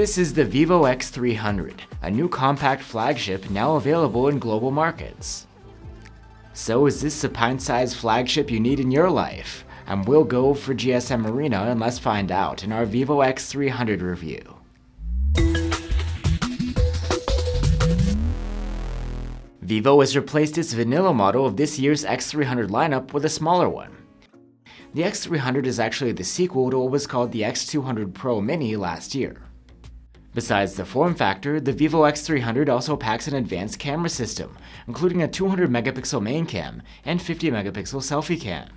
This is the Vivo X300, a new compact flagship now available in global markets. So is this the pint-sized flagship you need in your life? And we'll go for GSM Arena and let's find out in our Vivo X300 review. Vivo has replaced its vanilla model of this year's X300 lineup with a smaller one. The X300 is actually the sequel to what was called the X200 Pro Mini last year. Besides the form factor, the Vivo X300 also packs an advanced camera system, including a 200 megapixel main cam and 50 megapixel selfie cam.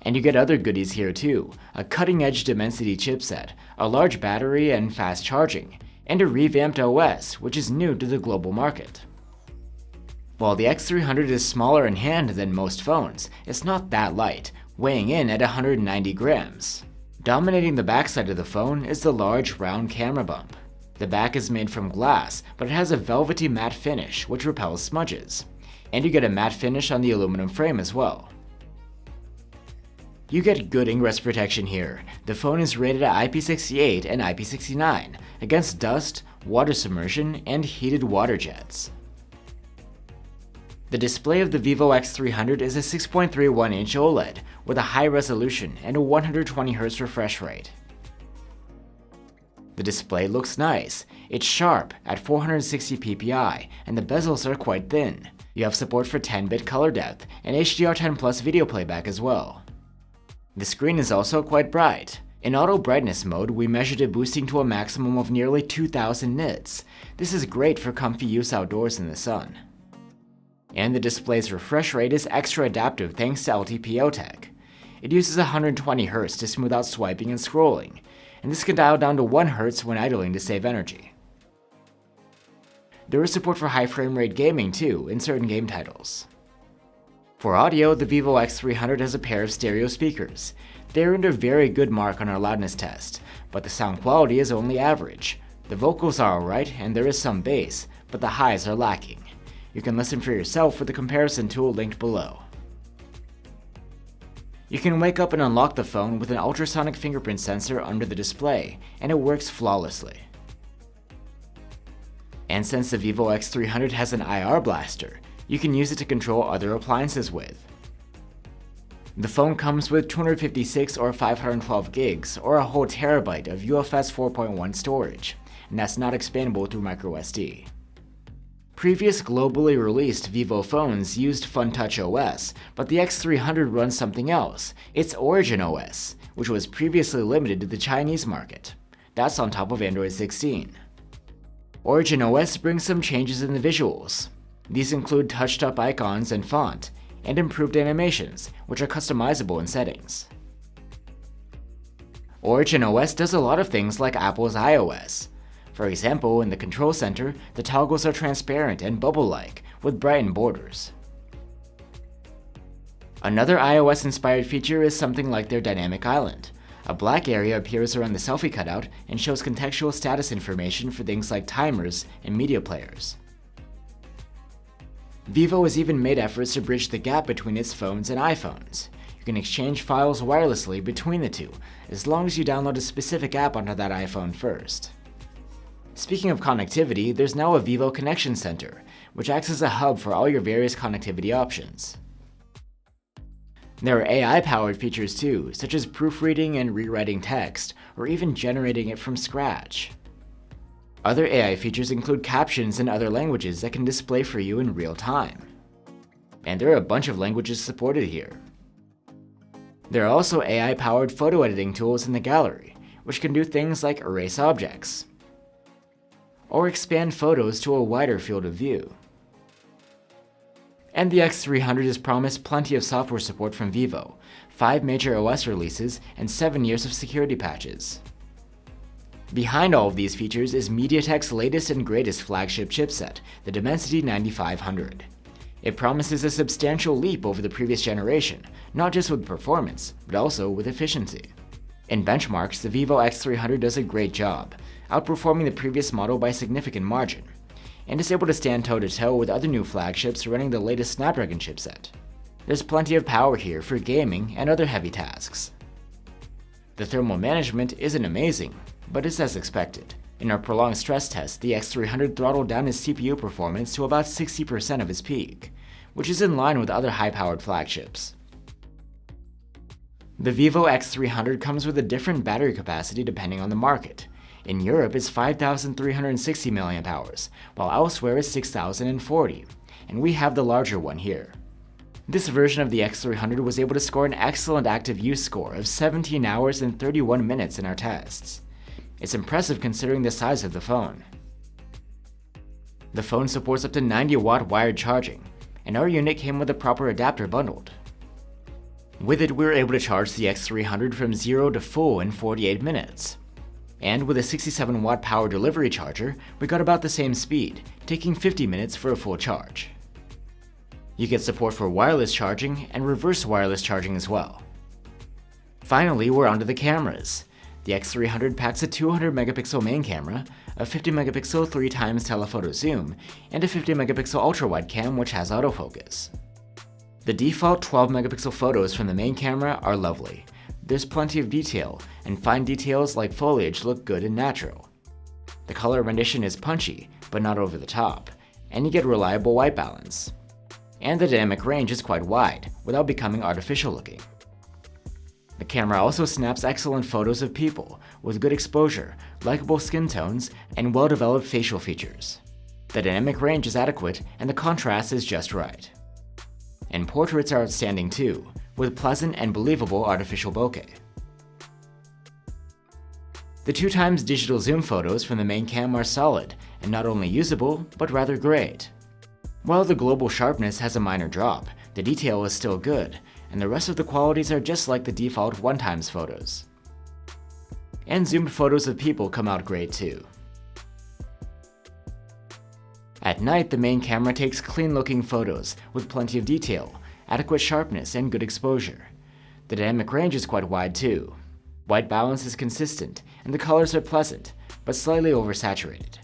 And you get other goodies here too, a cutting-edge Dimensity chipset, a large battery and fast charging, and a revamped OS, which is new to the global market. While the X300 is smaller in hand than most phones, it's not that light, weighing in at 190 grams. Dominating the backside of the phone is the large round camera bump. The back is made from glass, but it has a velvety matte finish which repels smudges. And you get a matte finish on the aluminum frame as well. You get good ingress protection here. The phone is rated at IP68 and IP69 against dust, water submersion, and heated water jets. The display of the Vivo X300 is a 6.31-inch OLED with a high resolution and a 120Hz refresh rate. The display looks nice. It's sharp at 460 ppi and the bezels are quite thin. You have support for 10-bit color depth and HDR10+ video playback as well. The screen is also quite bright. In auto brightness mode, we measured it boosting to a maximum of nearly 2000 nits. This is great for comfy use outdoors in the sun. And the display's refresh rate is extra adaptive thanks to LTPO tech. It uses 120Hz to smooth out swiping and scrolling, and this can dial down to 1Hz when idling to save energy. There is support for high frame rate gaming too in certain game titles. For audio, the Vivo X300 has a pair of stereo speakers. They earned a very good mark on our loudness test, but the sound quality is only average. The vocals are alright and there is some bass, but the highs are lacking. You can listen for yourself with the comparison tool linked below. You can wake up and unlock the phone with an ultrasonic fingerprint sensor under the display, and it works flawlessly. And since the Vivo X300 has an IR blaster, you can use it to control other appliances with. The phone comes with 256 or 512 gigs or a whole terabyte of UFS 4.1 storage, and that's not expandable through microSD. Previous globally released Vivo phones used FunTouch OS, but the X300 runs something else, its Origin OS, which was previously limited to the Chinese market. That's on top of Android 16. Origin OS brings some changes in the visuals. These include touched-up icons and font, and improved animations, which are customizable in settings. Origin OS does a lot of things like Apple's iOS. For example, in the control center, the toggles are transparent and bubble-like, with brightened borders. Another iOS-inspired feature is something like their dynamic island. A black area appears around the selfie cutout and shows contextual status information for things like timers and media players. Vivo has even made efforts to bridge the gap between its phones and iPhones. You can exchange files wirelessly between the two, as long as you download a specific app onto that iPhone first. Speaking of connectivity, there's now a Vivo Connection Center, which acts as a hub for all your various connectivity options. There are AI-powered features too, such as proofreading and rewriting text, or even generating it from scratch. Other AI features include captions in other languages that can display for you in real time. And there are a bunch of languages supported here. There are also AI-powered photo editing tools in the gallery, which can do things like erase objects, or expand photos to a wider field of view. And the X300 has promised plenty of software support from Vivo, 5 major OS releases, and 7 years of security patches. Behind all of these features is MediaTek's latest and greatest flagship chipset, the Dimensity 9500. It promises a substantial leap over the previous generation, not just with performance, but also with efficiency. In benchmarks, the Vivo X300 does a great job, outperforming the previous model by a significant margin, and is able to stand toe-to-toe with other new flagships running the latest Snapdragon chipset. There's plenty of power here for gaming and other heavy tasks. The thermal management isn't amazing, but it's as expected. In our prolonged stress test, the X300 throttled down its CPU performance to about 60% of its peak, which is in line with other high-powered flagships. The Vivo X300 comes with a different battery capacity depending on the market. In Europe, it's 5,360 mAh, while elsewhere it's 6,040, and we have the larger one here. This version of the X300 was able to score an excellent active use score of 17 hours and 31 minutes in our tests. It's impressive considering the size of the phone. The phone supports up to 90-watt wired charging, and our unit came with a proper adapter bundled. With it, we were able to charge the X300 from 0 to full in 48 minutes. And with a 67-watt power delivery charger, we got about the same speed, taking 50 minutes for a full charge. You get support for wireless charging and reverse wireless charging as well. Finally, we're onto the cameras. The X300 packs a 200-megapixel main camera, a 50-megapixel 3x telephoto zoom, and a 50-megapixel ultrawide cam which has autofocus. The default 12-megapixel photos from the main camera are lovely. There's plenty of detail, and fine details like foliage look good and natural. The color rendition is punchy, but not over the top, and you get reliable white balance. And the dynamic range is quite wide, without becoming artificial looking. The camera also snaps excellent photos of people, with good exposure, likable skin tones, and well-developed facial features. The dynamic range is adequate, and the contrast is just right. And portraits are outstanding too, with pleasant and believable artificial bokeh. The 2x digital zoom photos from the main cam are solid, and not only usable, but rather great. While the global sharpness has a minor drop, the detail is still good, and the rest of the qualities are just like the default 1x photos. And zoomed photos of people come out great too. At night, the main camera takes clean-looking photos with plenty of detail, adequate sharpness, and good exposure. The dynamic range is quite wide too. White balance is consistent, and the colors are pleasant, but slightly oversaturated.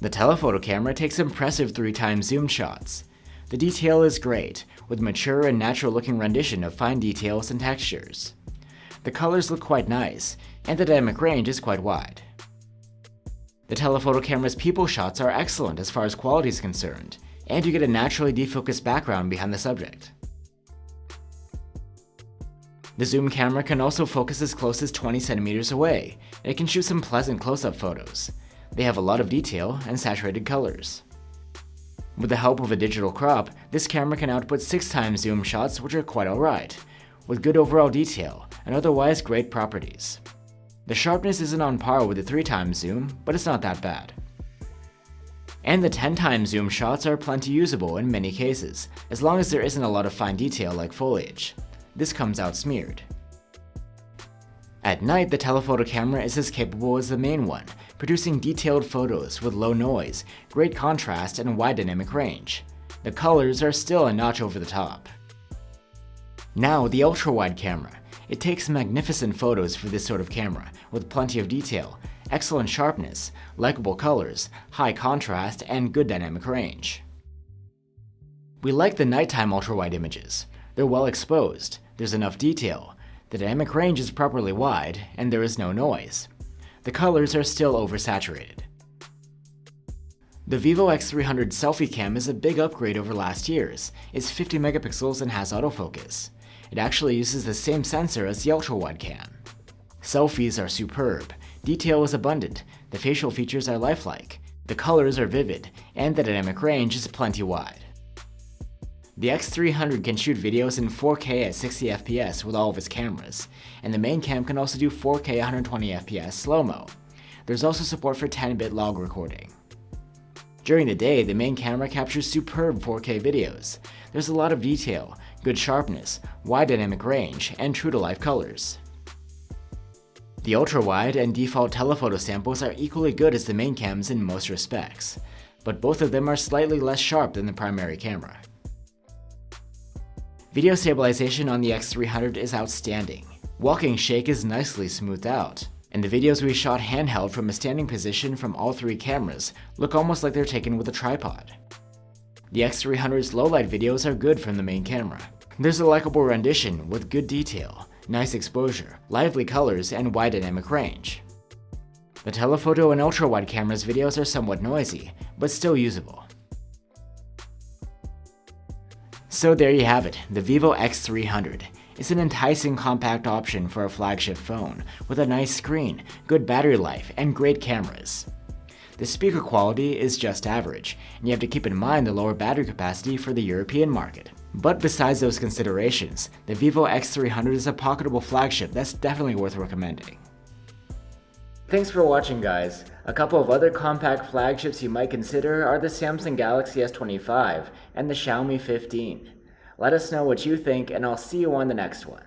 The telephoto camera takes impressive 3x zoom shots. The detail is great, with mature and natural-looking rendition of fine details and textures. The colors look quite nice, and the dynamic range is quite wide. The telephoto camera's people shots are excellent as far as quality is concerned, and you get a naturally defocused background behind the subject. The zoom camera can also focus as close as 20 centimeters away, and it can shoot some pleasant close-up photos. They have a lot of detail and saturated colors. With the help of a digital crop, this camera can output 6x zoom shots which are quite alright, with good overall detail and otherwise great properties. The sharpness isn't on par with the 3x zoom, but it's not that bad. And the 10x zoom shots are plenty usable in many cases, as long as there isn't a lot of fine detail like foliage. This comes out smeared. At night, the telephoto camera is as capable as the main one, producing detailed photos with low noise, great contrast, and wide dynamic range. The colors are still a notch over the top. Now, the ultra-wide camera. It takes magnificent photos for this sort of camera, with plenty of detail, excellent sharpness, likable colors, high contrast, and good dynamic range. We like the nighttime ultra-wide images. They're well exposed, there's enough detail, the dynamic range is properly wide, and there is no noise. The colors are still oversaturated. The Vivo X300 selfie cam is a big upgrade over last year's. It's 50 megapixels and has autofocus. It actually uses the same sensor as the ultra-wide cam. Selfies are superb, detail is abundant, the facial features are lifelike, the colors are vivid, and the dynamic range is plenty wide. The X300 can shoot videos in 4K at 60 FPS with all of its cameras, and the main cam can also do 4K 120 FPS slow-mo. There's also support for 10-bit log recording. During the day, the main camera captures superb 4K videos. There's a lot of detail, good sharpness, wide dynamic range, and true-to-life colors. The ultra-wide and default telephoto samples are equally good as the main cams in most respects, but both of them are slightly less sharp than the primary camera. Video stabilization on the X300 is outstanding. Walking shake is nicely smoothed out, and the videos we shot handheld from a standing position from all three cameras look almost like they're taken with a tripod. The X300's low-light videos are good from the main camera. There's a likable rendition with good detail, nice exposure, lively colors, and wide dynamic range. The telephoto and ultrawide cameras videos are somewhat noisy, but still usable. So there you have it, the Vivo X300. It's an enticing compact option for a flagship phone, with a nice screen, good battery life, and great cameras. The speaker quality is just average, and you have to keep in mind the lower battery capacity for the European market. But besides those considerations, the Vivo X300 is a pocketable flagship that's definitely worth recommending. Thanks for watching, guys. A couple of other compact flagships you might consider are the Samsung Galaxy S25 and the Xiaomi 15. Let us know what you think, and I'll see you on the next one.